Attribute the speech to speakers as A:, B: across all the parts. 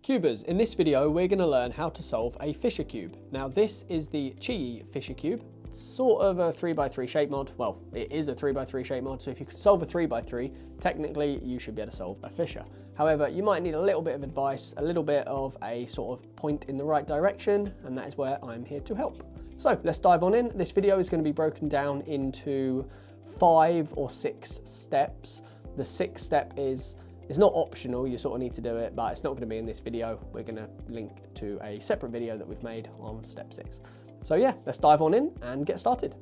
A: Cubers, in this video we're going to learn how to solve a Fisher cube. Now this is the Chi Fisher cube. It's sort of a 3x3 shape mod. Well, it is a 3x3 shape mod, so if you could solve a 3x3, technically you should be able to solve a Fisher. However, you might need a little bit of advice, a little bit of a sort of point in the right direction, and that is where I'm here to help. So let's dive on in. This video is going to be broken down into 5 or 6 steps. The 6th step is, it's not optional, you sort of need to do it, but it's not going to be in this video. We're going to link to a separate video that we've made on step 6. So yeah, let's dive on in and get started.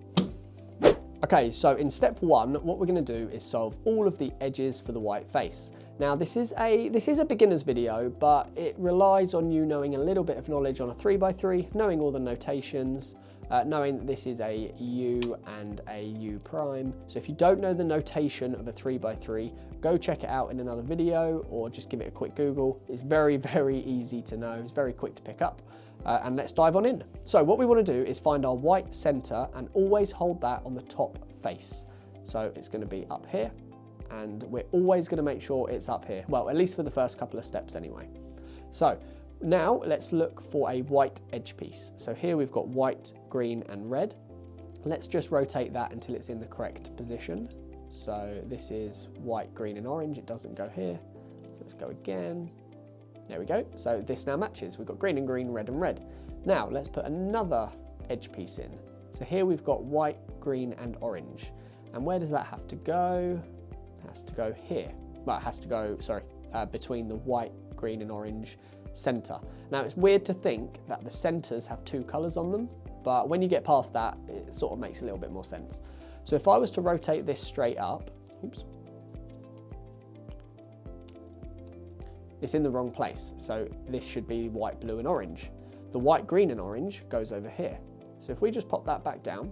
A: Okay, so in step 1, what we're going to do is solve all of the edges for the white face. Now this is a beginner's video, but it relies on you knowing a little bit of knowledge on a 3x3, knowing all the notations, knowing that this is a U and a U prime. So if you don't know the notation of a 3x3, go check it out in another video or just give it a quick Google. It's very, very easy to know. It's very quick to pick up. And let's dive on in. So what we want to do is find our white center and always hold that on the top face. So it's going to be up here, and we're always going to make sure it's up here. Well, at least for the first couple of steps anyway. So now let's look for a white edge piece. So here we've got white, green and red. Let's just rotate that until it's in the correct position. So this is white, green and orange. It doesn't go here. So let's go again. There we go. So this now matches. We've got green and green, red and red. Now let's put another edge piece in. So here we've got white, green and orange. And where does that have to go? It has to go here. Well, it has to go, sorry, between the white, green and orange center. Now it's weird to think that the centers have 2 colors on them, but when you get past that, it sort of makes a little bit more sense. So if I was to rotate this straight up, oops, it's in the wrong place. So this should be white, blue and orange. The white, green and orange goes over here. So if we just pop that back down,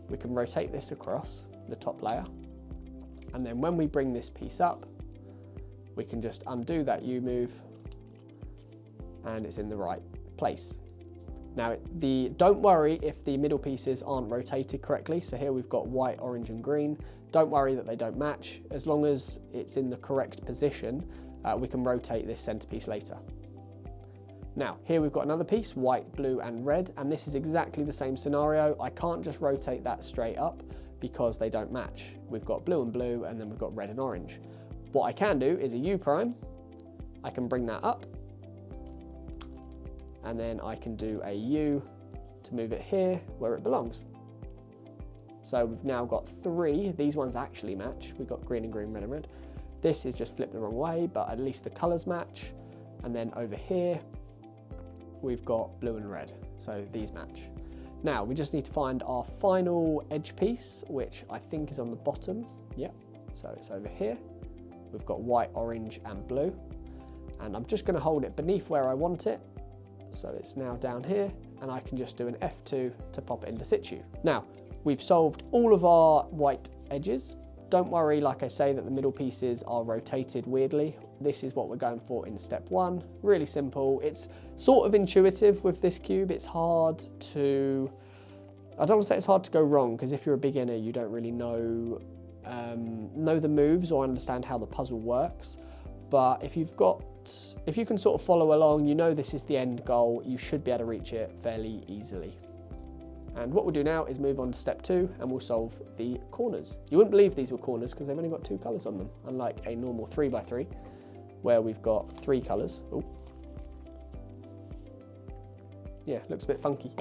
A: we can rotate this across the top layer. And then when we bring this piece up, we can just undo that U move and it's in the right place. Now, don't worry if the middle pieces aren't rotated correctly. So here we've got white, orange and green. Don't worry that they don't match. As long as it's in the correct position, we can rotate this centerpiece later. Now, here we've got another piece, white, blue and red, and this is exactly the same scenario. I can't just rotate that straight up because they don't match. We've got blue and blue, and then we've got red and orange. What I can do is a U prime. I can bring that up, and then I can do a U to move it here where it belongs. So we've now got 3. These ones actually match. We've got green and green, red and red. This is just flipped the wrong way, but at least the colors match. And then over here, we've got blue and red. So these match. Now we just need to find our final edge piece, which I think is on the bottom. Yep, so it's over here. We've got white, orange and blue. And I'm just gonna hold it beneath where I want it. So it's now down here, and I can just do an F2 to pop it into situ. Now, we've solved all of our white edges. Don't worry, like I say, that the middle pieces are rotated weirdly. This is what we're going for in step 1. Really simple. It's sort of intuitive with this cube. It's hard to, I don't want to say it's hard to go wrong, because if you're a beginner, you don't really know the moves or understand how the puzzle works. But if you can sort of follow along, you know this is the end goal, you should be able to reach it fairly easily. And what we'll do now is move on to step 2 and we'll solve the corners. You wouldn't believe these were corners because they've only got 2 colors on them, unlike a normal 3x3 where we've got 3 colors. Ooh. Yeah, looks a bit funky.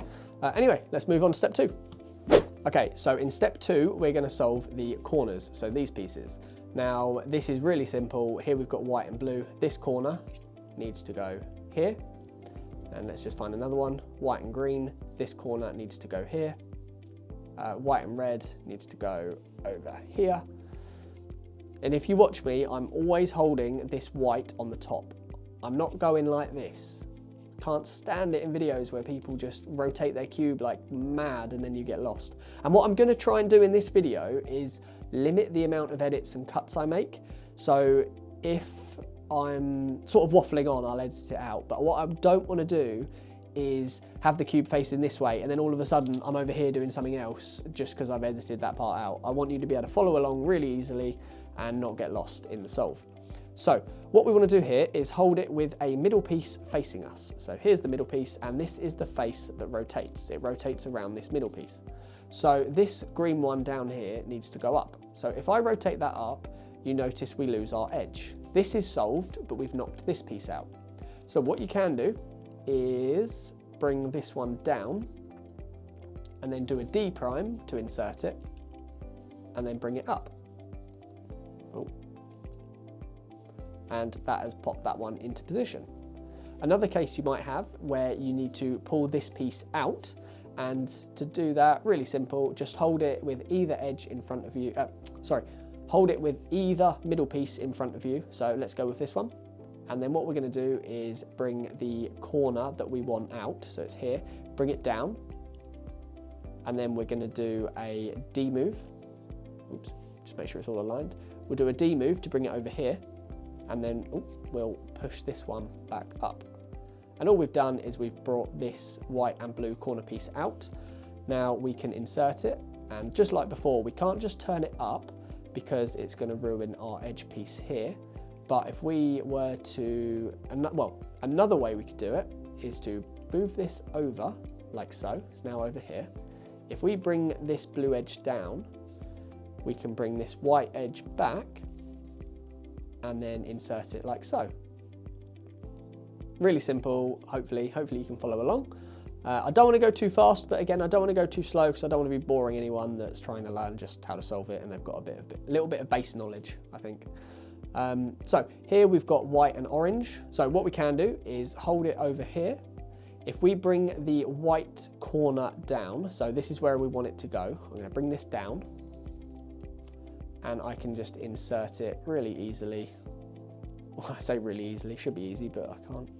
A: Anyway, let's move on to step 2. Okay, so in step 2, we're going to solve the corners, so these pieces. Now, this is really simple. Here we've got white and blue. This corner needs to go here. And let's just find another one, white and green. This corner needs to go here. White and red needs to go over here. And if you watch me, I'm always holding this white on the top. I'm not going like this. Can't stand it in videos where people just rotate their cube like mad and then you get lost. And what I'm gonna try and do in this video is limit the amount of edits and cuts I make. So if I'm sort of waffling on, I'll edit it out. But what I don't want to do is have the cube facing this way and then all of a sudden I'm over here doing something else just because I've edited that part out. I want you to be able to follow along really easily and not get lost in the solve. So what we want to do here is hold it with a middle piece facing us. So here's the middle piece, and this is the face that rotates. It rotates around this middle piece. So this green one down here needs to go up. So if I rotate that up, you notice we lose our edge. This is solved, but we've knocked this piece out. So what you can do is bring this one down and then do a D prime to insert it and then bring it up. Oh. And that has popped that one into position. Another case you might have where you need to pull this piece out, and to do that, really simple, just hold it with either edge in front of you, hold it with either middle piece in front of you. So let's go with this one. And then what we're going to do is bring the corner that we want out, so it's here, bring it down, and then we're going to do a D move. Oops, just make sure it's all aligned. We'll do a D move to bring it over here, and then we'll push this one back up. And all we've done is we've brought this white and blue corner piece out. Now we can insert it, and just like before, we can't just turn it up because it's going to ruin our edge piece here. But if we were to, another way we could do it is to move this over like so. It's now over here. If we bring this blue edge down, we can bring this white edge back and then insert it like so. Really simple, hopefully you can follow along. I don't want to go too fast, but again, I don't want to go too slow because I don't want to be boring anyone that's trying to learn just how to solve it and they've got a little bit of base knowledge, I think. So here we've got white and orange. So what we can do is hold it over here. If we bring the white corner down, so this is where we want it to go, I'm going to bring this down and I can just insert it really easily. Well, I say really easily, should be easy, but I can't.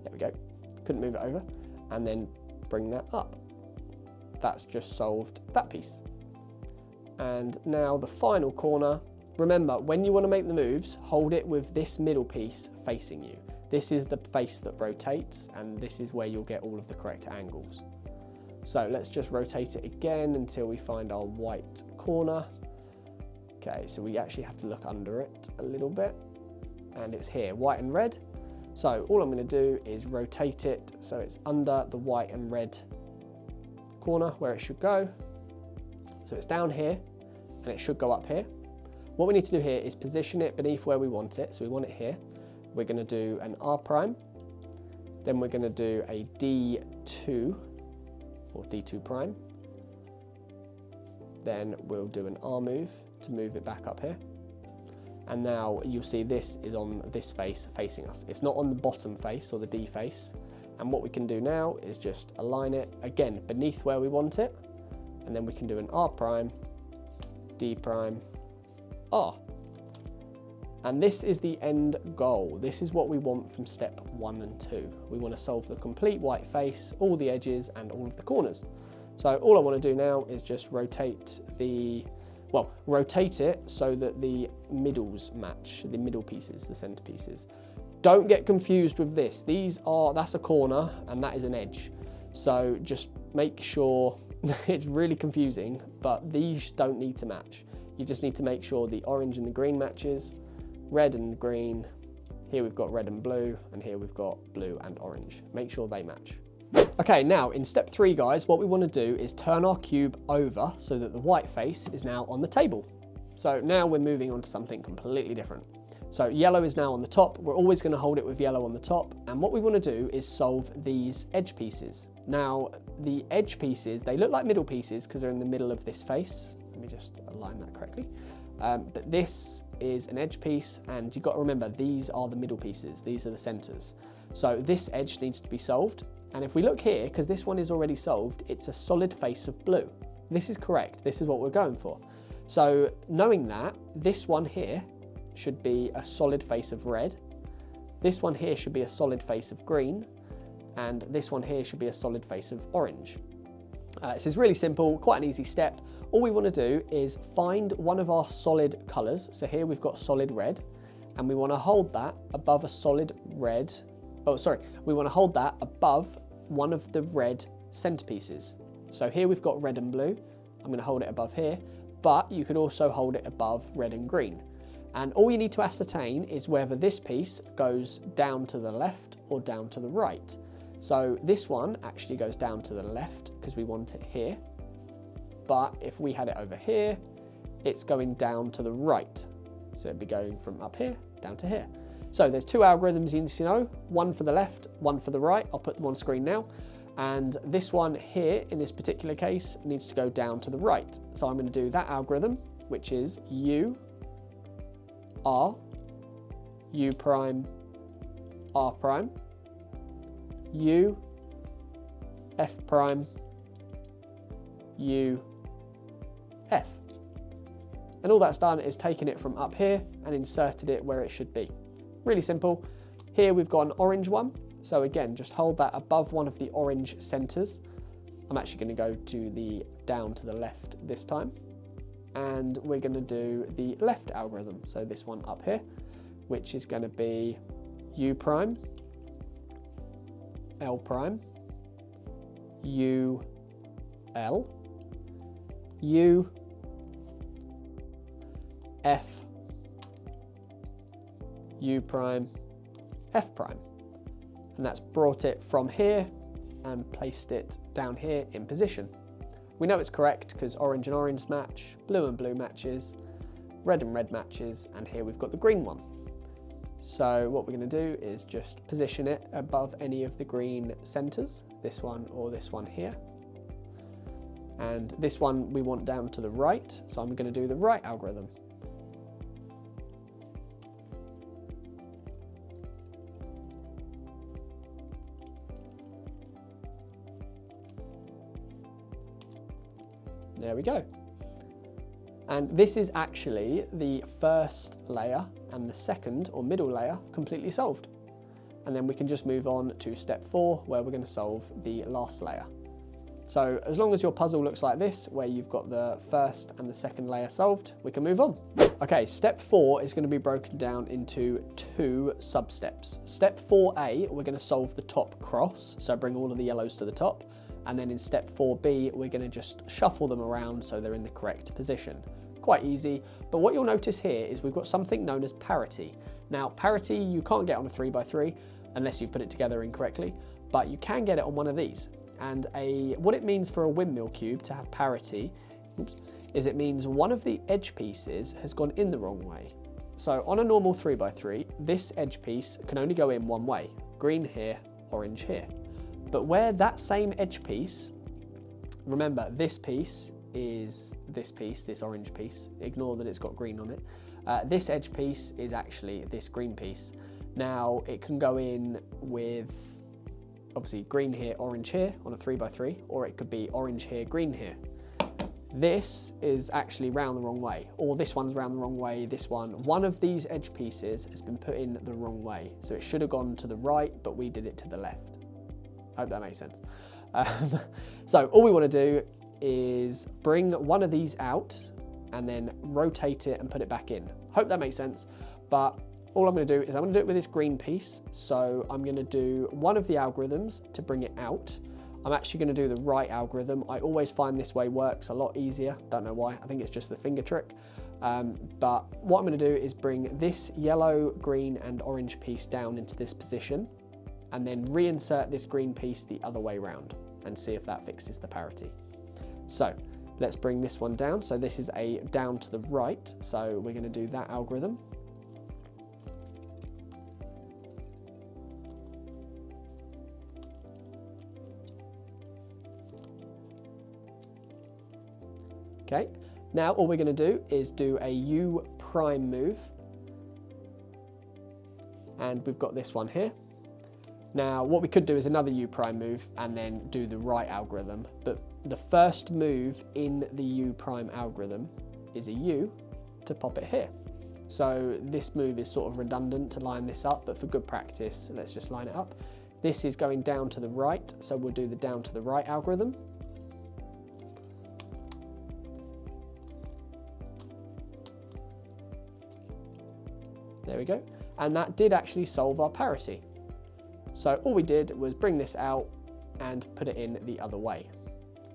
A: There we go. Couldn't move it over. And then bring that up. That's just solved that piece. And now the final corner. Remember, when you want to make the moves, hold it with this middle piece facing you. This is the face that rotates, and this is where you'll get all of the correct angles. So let's just rotate it again until we find our white corner. Okay, so we actually have to look under it a little bit, and it's here, white and red. So all I'm going to do is rotate it so it's under the white and red corner where it should go. So it's down here, and it should go up here. What we need to do here is position it beneath where we want it. So we want it here. We're going to do an R prime. Then we're going to do a D2 or D2 prime. Then we'll do an R move to move it back up here. And now you'll see this is on this face facing us. It's not on the bottom face or the D face. And what we can do now is just align it again beneath where we want it. And then we can do an R prime, D prime, R. And this is the end goal. This is what we want from step 1 and 2. We want to solve the complete white face, all the edges and all of the corners. So all I want to do now is just rotate it so that the middles match, the middle pieces, the center pieces. Don't get confused with this. That's a corner and that is an edge. So just make sure, it's really confusing, but these don't need to match. You just need to make sure the orange and the green matches, red and green. Here we've got red and blue, and here we've got blue and orange. Make sure they match. Okay, now in step 3, guys, what we want to do is turn our cube over so that the white face is now on the table. So now we're moving on to something completely different. So yellow is now on the top. We're always going to hold it with yellow on the top. And what we want to do is solve these edge pieces. Now, the edge pieces, they look like middle pieces because they're in the middle of this face. Let me just align that correctly. But this is an edge piece, and you've got to remember, these are the middle pieces. These are the centers. So this edge needs to be solved. And if we look here, because this one is already solved, it's a solid face of blue. This is correct. This is what we're going for. So knowing that, this one here should be a solid face of red. This one here should be a solid face of green. And this one here should be a solid face of orange. This is really simple, quite an easy step. All we want to do is find one of our solid colors. So here we've got solid red, and we want to hold that above a solid red. We want to hold that above one of the red centerpieces. So here we've got red and blue. I'm going to hold it above here, but you could also hold it above red and green. And all you need to ascertain is whether this piece goes down to the left or down to the right. So this one actually goes down to the left because we want it here. But if we had it over here, it's going down to the right. So it'd be going from up here down to here. So there's two algorithms you need to know, one for the left, one for the right. I'll put them on screen now. And this one here, in this particular case, needs to go down to the right. So I'm going to do that algorithm, which is U, R, U prime, R prime, U, F prime, U, F. And all that's done is taken it from up here and inserted it where it should be. Really simple. Here we've got an orange one. So again, just hold that above one of the orange centers. I'm actually going to go to the down to the left this time. And we're going to do the left algorithm. So this one up here, which is going to be U prime, L prime, U, L, U, F, U prime, F prime. And that's brought it from here and placed it down here in position. We know it's correct because orange and orange match, blue and blue matches, red and red matches, and here we've got the green one. So what we're going to do is just position it above any of the green centers, this one or this one here. And this one we want down to the right, so I'm going to do the right algorithm. There we go. And this is actually the first layer and the second or middle layer completely solved. And then we can just move on to step 4, where we're going to solve the last layer. So as long as your puzzle looks like this, where you've got the first and the second layer solved, we can move on. Okay, step 4 is going to be broken down into 2 sub-steps. Step 4A, we're going to solve the top cross, so bring all of the yellows to the top. And then in step 4B, we're going to just shuffle them around so they're in the correct position. Quite easy, but what you'll notice here is we've got something known as parity. Now, parity you can't get on a 3x3 unless you put it together incorrectly, but you can get it on one of these. And what it means for a windmill cube to have parity is it means one of the edge pieces has gone in the wrong way. So on a normal 3x3, this edge piece can only go in one way, green here, orange here. But where that same edge piece, remember this piece is this piece, this orange piece, ignore that it's got green on it. This edge piece is actually this green piece. Now it can go in with obviously green here, orange here on a 3x3, or it could be orange here, green here. This is actually round the wrong way, or this one's round the wrong way, this one of these edge pieces has been put in the wrong way. So it should have gone to the right, but we did it to the left. Hope that makes sense. So all we want to do is bring one of these out and then rotate it and put it back in. Hope that makes sense. But all I'm going to do is I'm going to do it with this green piece. So I'm going to do one of the algorithms to bring it out. I'm actually going to do the right algorithm. I always find this way works a lot easier. Don't know why. I think it's just the finger trick. But what I'm going to do is bring this yellow, green and orange piece down into this position, and then reinsert this green piece the other way around and see if that fixes the parity. So let's bring this one down. So this is a down to the right. So we're going to do that algorithm. Okay, now all we're going to do is do a U prime move. And we've got this one here. Now, what we could do is another U prime move and then do the right algorithm. But the first move in the U prime algorithm is a U to pop it here. So this move is sort of redundant to line this up, but for good practice, let's just line it up. This is going down to the right, so we'll do the down to the right algorithm. There we go. And that did actually solve our parity. So all we did was bring this out and put it in the other way.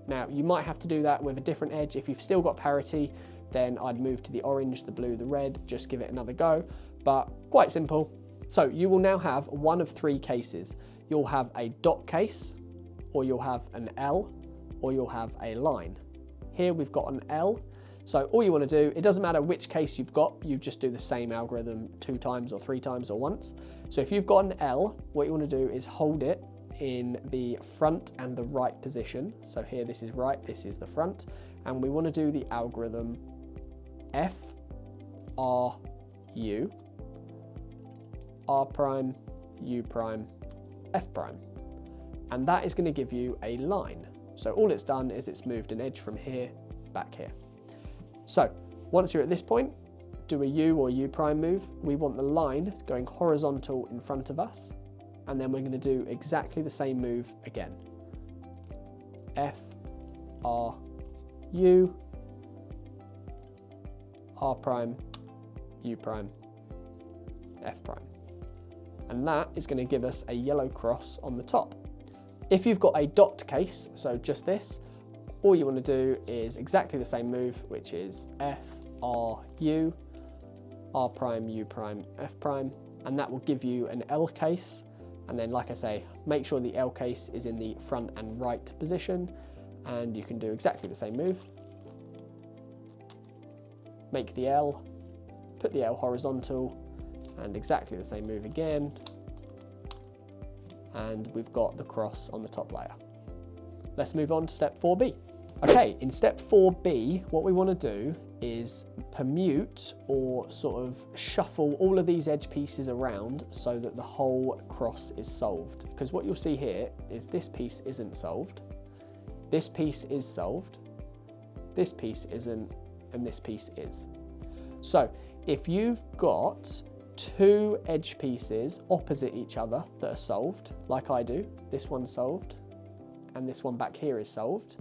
A: Now you might have to do that with a different edge. If you've still got parity, then I'd move to the orange, the blue, the red, just give it another go, but quite simple. So you will now have one of three cases. You'll have a dot case, or you'll have an L, or you'll have a line. Here we've got an L, so all you want to do, it doesn't matter which case you've got, you just do the same algorithm 2 times or 3 times or once. So if you've got an L, what you want to do is hold it in the front and the right position. So here this is right, this is the front, and we want to do the algorithm F, R, U, R prime, U prime, F prime. And that is going to give you a line. So all it's done is it's moved an edge from here back here. So once you're at this point, do a U or U prime move. We want the line going horizontal in front of us, and then we're going to do exactly the same move again. F, R, U, R prime, U prime, F prime. And that is going to give us a yellow cross on the top. If you've got a dot case, so just this, all you want to do is exactly the same move, which is F, R, U, R prime, U prime, F prime, and that will give you an L case. And then, like I say, make sure the L case is in the front and right position, and you can do exactly the same move. Make the L, put the L horizontal, and exactly the same move again. And we've got the cross on the top layer. Let's move on to step 4B. Okay, in step 4B, what we want to do is permute or sort of shuffle all of these edge pieces around so that the whole cross is solved. Because what you'll see here is this piece isn't solved, this piece is solved, this piece isn't, and this piece is. So if you've got 2 edge pieces opposite each other that are solved, like I do, this one's solved, and this one back here is solved,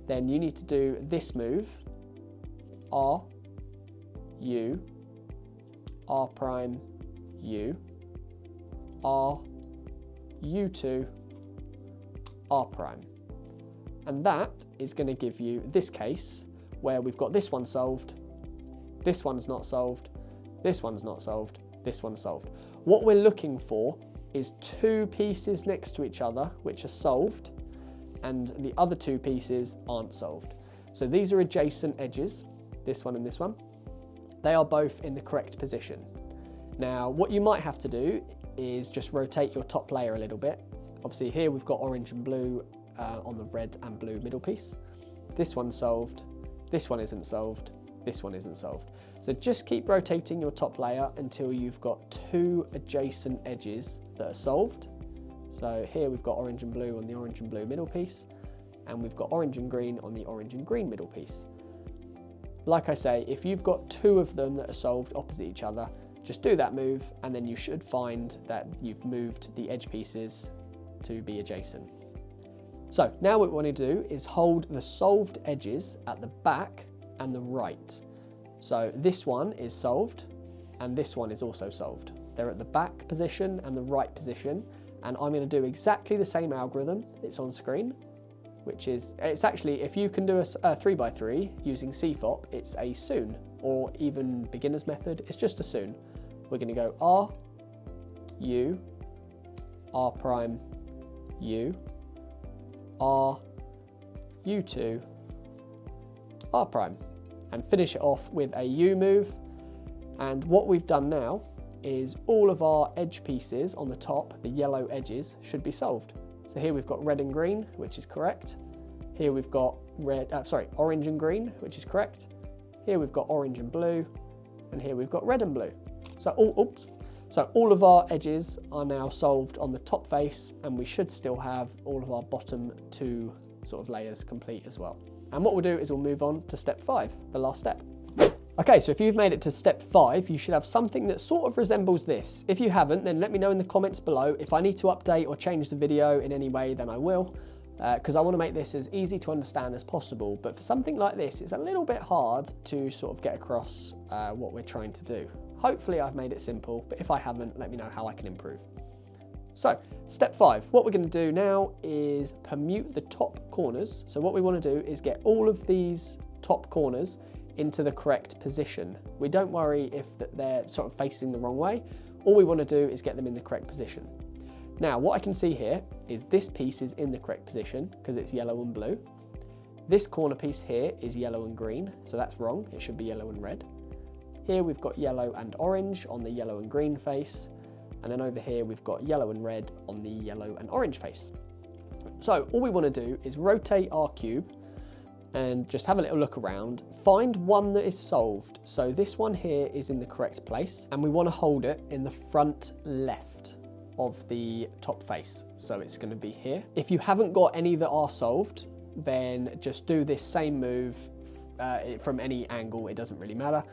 A: then you need to do this move, R, U, R prime, U, R, U2, R prime. And that is going to give you this case where we've got this one solved, this one's not solved, this one's not solved, this one's solved. What we're looking for is 2 pieces next to each other which are solved, and the other 2 pieces aren't solved. So these are adjacent edges, this one and this one. They are both in the correct position. Now, what you might have to do is just rotate your top layer a little bit. Obviously here we've got orange and blue on the red and blue middle piece. This one's solved, this one isn't solved, this one isn't solved. So just keep rotating your top layer until you've got 2 adjacent edges that are solved. So here we've got orange and blue on the orange and blue middle piece, and we've got orange and green on the orange and green middle piece. Like I say, if you've got 2 of them that are solved opposite each other, just do that move, and then you should find that you've moved the edge pieces to be adjacent. So now what we want to do is hold the solved edges at the back and the right. So this one is solved, and this one is also solved. They're at the back position and the right position, and I'm going to do exactly the same algorithm. It's on screen, which is, it's actually, if you can do a 3x3 using CFOP, it's a soon, or even beginner's method, it's just a soon. We're going to go R, U, R prime, U, R, U2, R prime, and finish it off with a U move. And what we've done now is all of our edge pieces on the top, the yellow edges, should be solved. So here we've got red and green, which is correct. Here we've got orange and green, which is correct. Here we've got orange and blue, and here we've got red and blue. So all of our edges are now solved on the top face, and we should still have all of our bottom 2 sort of layers complete as well. And what we'll do is we'll move on to step 5, the last step. Okay, so if you've made it to step 5, you should have something that sort of resembles this. If you haven't, then let me know in the comments below. If I need to update or change the video in any way, then I will, because I want to make this as easy to understand as possible. But for something like this, it's a little bit hard to sort of get across what we're trying to do. Hopefully I've made it simple, but if I haven't, let me know how I can improve. So, step 5, what we're going to do now is permute the top corners. So what we want to do is get all of these top corners into the correct position. We don't worry if they're sort of facing the wrong way. All we want to do is get them in the correct position. Now, what I can see here is this piece is in the correct position because it's yellow and blue. This corner piece here is yellow and green, so that's wrong. It should be yellow and red. Here we've got yellow and orange on the yellow and green face. And then over here we've got yellow and red on the yellow and orange face. So all we want to do is rotate our cube and just have a little look around. Find one that is solved. So this one here is in the correct place, and we want to hold it in the front left of the top face. So it's going to be here. If you haven't got any that are solved, then just do this same move from any angle. It doesn't really matter.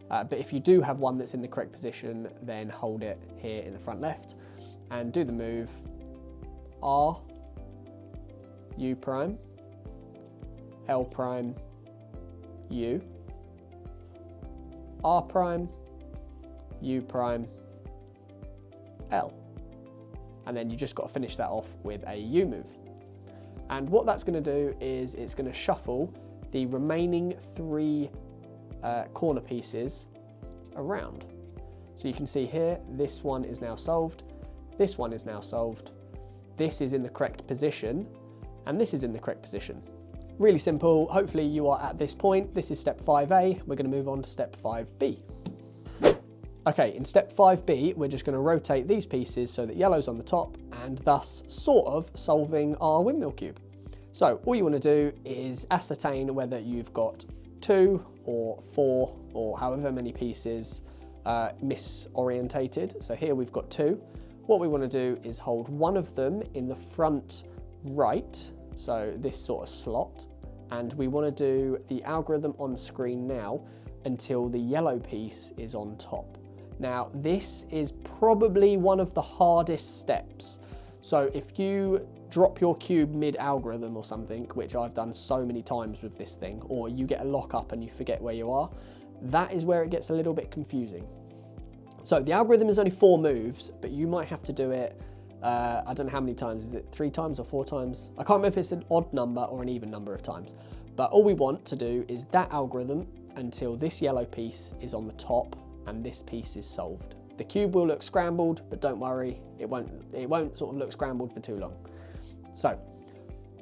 A: But if you do have one that's in the correct position, then hold it here in the front left and do the move R, U prime, L prime, U, R prime, U prime, L. And then you just got to finish that off with a U move. And what that's going to do is it's going to shuffle the remaining 3 corner pieces around. So you can see here, this one is now solved, this one is now solved, this is in the correct position, and this is in the correct position. Really simple. Hopefully you are at this point. This is step 5A. We're going to move on to step 5B. Okay, in step 5B, we're just going to rotate these pieces so that yellow's on the top, and thus sort of solving our windmill cube. So all you want to do is ascertain whether you've got 2 or 4 or however many pieces misorientated. So here we've got 2. What we want to do is hold one of them in the front right, so this sort of slot, and we want to do the algorithm on screen now until the yellow piece is on top. Now this is probably one of the hardest steps. So if you drop your cube mid-algorithm or something, which I've done so many times with this thing, or you get a lock up and you forget where you are, that is where it gets a little bit confusing. So the algorithm is only 4 moves, but you might have to do it, I don't know how many times, is it 3 times or 4 times? I can't remember if it's an odd number or an even number of times, but all we want to do is that algorithm until this yellow piece is on the top and this piece is solved. The cube will look scrambled, but don't worry, it won't sort of look scrambled for too long. So,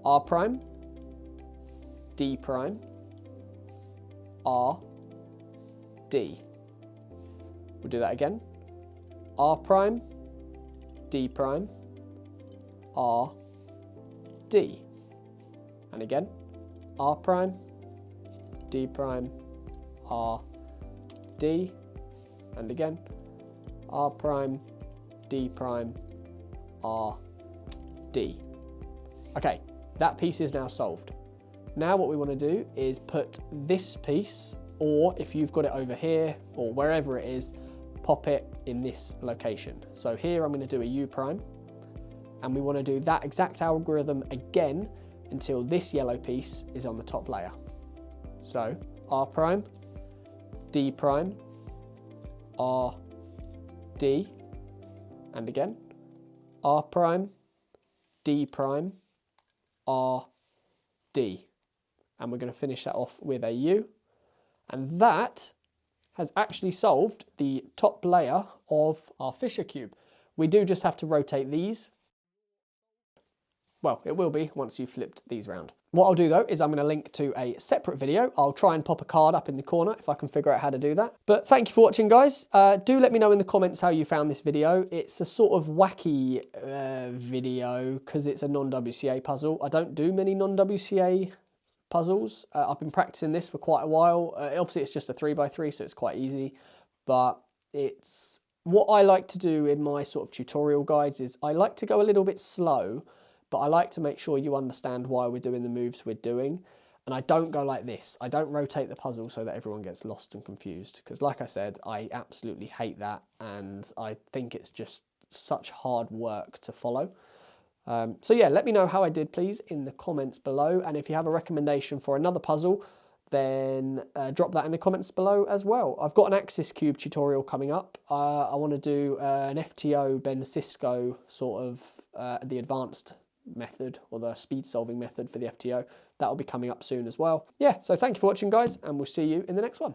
A: R prime, D prime, R, D. We'll do that again. R prime, D prime, R, D. And again, R prime, D prime, R, D. And again, R prime, D prime, R, D. Okay, that piece is now solved. Now what we want to do is put this piece, or if you've got it over here or wherever it is, pop it in this location. So here I'm going to do a U prime, and we want to do that exact algorithm again until this yellow piece is on the top layer. So R prime, D prime, R, D, and again, R prime, D prime, R, D. And we're going to finish that off with a U. And that has actually solved the top layer of our Fisher cube. We do just have to rotate these. Well, it will be once you've flipped these round. What I'll do though is I'm going to link to a separate video. I'll try and pop a card up in the corner if I can figure out how to do that. But thank you for watching, guys. Do let me know in the comments how you found this video. It's a sort of wacky video because it's a non-WCA puzzle. I don't do many non-WCA puzzles. I've been practicing this for quite a while. Obviously it's just a 3x3, so it's quite easy, but it's what I like to do in my sort of tutorial guides is I like to go a little bit slow, but I like to make sure you understand why we're doing the moves we're doing. And I don't go like this. I don't rotate the puzzle so that everyone gets lost and confused. Because like I said, I absolutely hate that. And I think it's just such hard work to follow. So yeah, let me know how I did, please, in the comments below. And if you have a recommendation for another puzzle, then drop that in the comments below as well. I've got an axis cube tutorial coming up. I want to do an FTO Ben Cisco sort of the advanced method, or the speed solving method for the FTO. That'll be coming up soon as well. Yeah, so thank you for watching, guys, and we'll see you in the next one.